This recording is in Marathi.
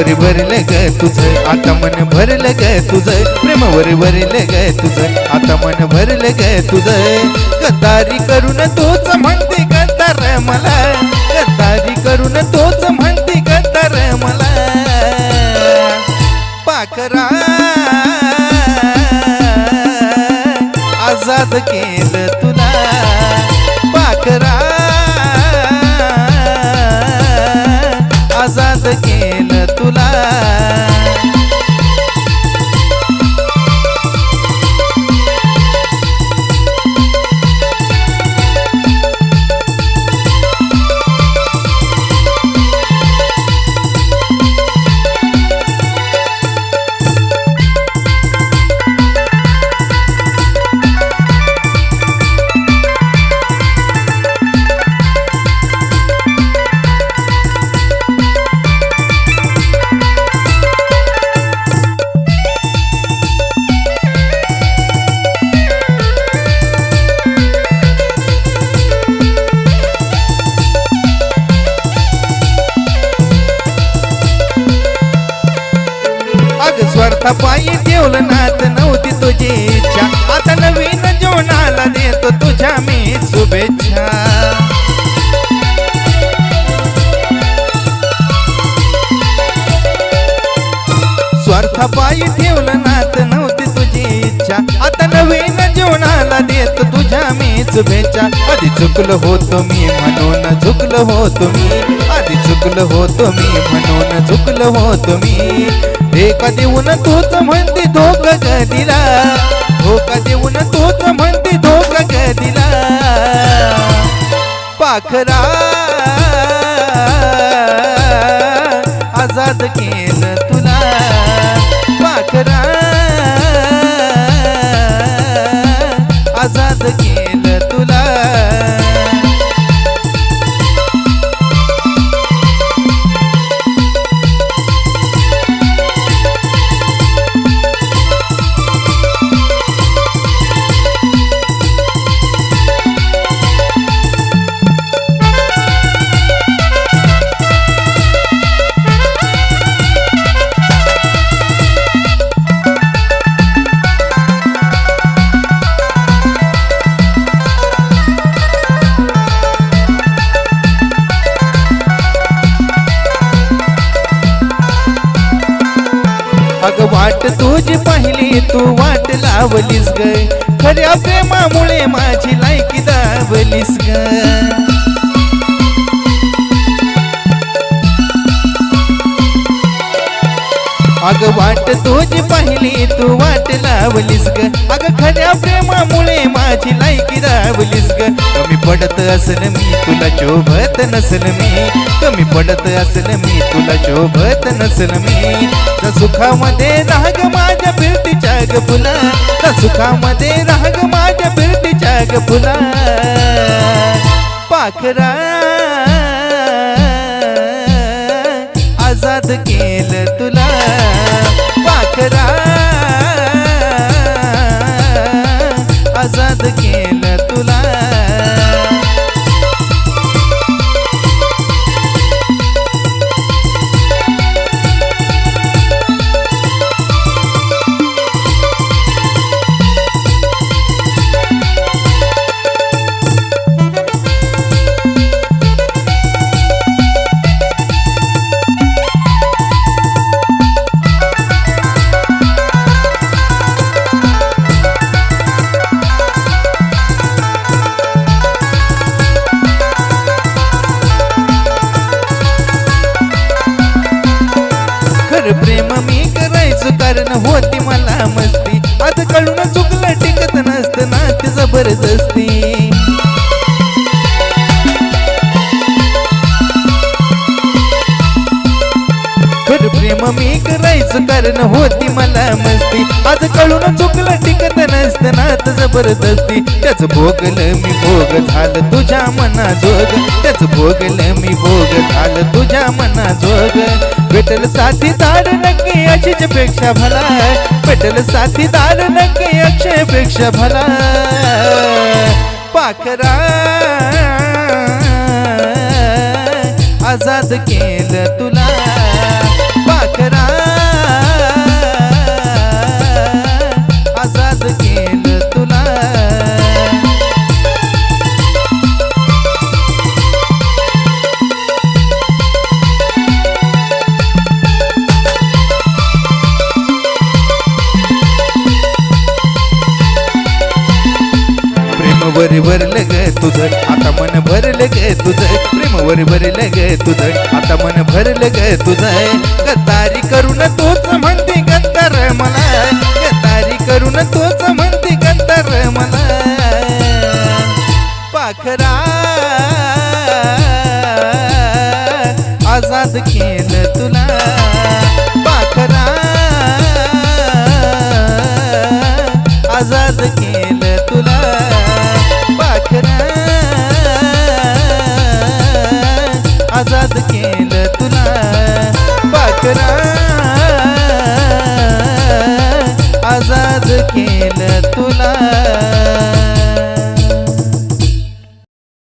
प्रेमावर भरलं ग तुझं आता मन भरलं ग तुझं प्रेमावर भरलं ग तुझं आता मन भरलं ग तुझं गद्दारी करून तोच म्हणते गद्दार मला गद्दारी करून तोच म्हणते गद्दार मला पाखरा आजाद केलं तुला पाखरा आजाद केलं तुला स्वार्थापायी ठेवलं नात नव्हती तुझी इच्छा आता नवीन जीवनाला देतो तुझ्या मी शुभेच्छा स्वार्थापायी ठेवलं नात नव्हती तुझी इच्छा आता नवीन जीवनाला देतो तुझ्या मी शुभेच्छा आधी चुकलो होतो मी म्हणून झुकलो होतो मी आधी चुकलो होतो मी म्हणून झुकलो होतो मी धोका देऊन तोच म्हणते धोका ग दिला धोका देऊन तोच म्हणते धोका ग दिला पाखरा आजाद केलं तुला पाखरा आजाद केलं तुला अग वाट तुझी पाहिली तू वाट लावलीस ग खऱ्या प्रेमामुळे माझी लायकी दावलीस ग अग वाट तुझी पाहिली तू वाट लावलीस ग अग खऱ्या प्रेमामुळे माझी लायकी दावलीस ग कमी पडत असल मी तुला शोभत नसल मी कमी पडत असल मी तुला शोभत नसल मी त्या सुखामध्ये राग माझ्या फिरतीच्या ग फुला त्या सुखामध्ये राग माझ्या फिरतीच्या ग फुला पाखरा आजाद केलं तुला पाखरा आजाद केलं तुला प्रेम मी करायचो कारण होती मला मस्ती आता कळून चुकलं टिकत नसतं नात जबरदस्ती खरं प्रेम मी करायचो कारण होती मला मस्ती आज कळून चुकलं टिकत नसतं नात जबरदस्ती त्याच भोगलं मी भोग झालं तुझ्या मनाजोग त्याच भोगलं मी भोग झालं तुझ्या मनाजोग भेटल साथीदार नक्की अशीच पेक्षा भला भेटल साथीदार नक्की अक्षय पेक्षा भला पाखरा आजाद केलं तुला पाखरा प्रेमावर भरलं ग तुझं आता मन भरलं ग तुझं प्रेमावर भरलं ग तुझं आता मन भरलं ग तुझं गद्दारी करून तोच म्हणते गद्दार मला गद्दारी करून तोच म्हणते गद्दार मला पाखरा आजाद केलं तुला पाखरा आजाद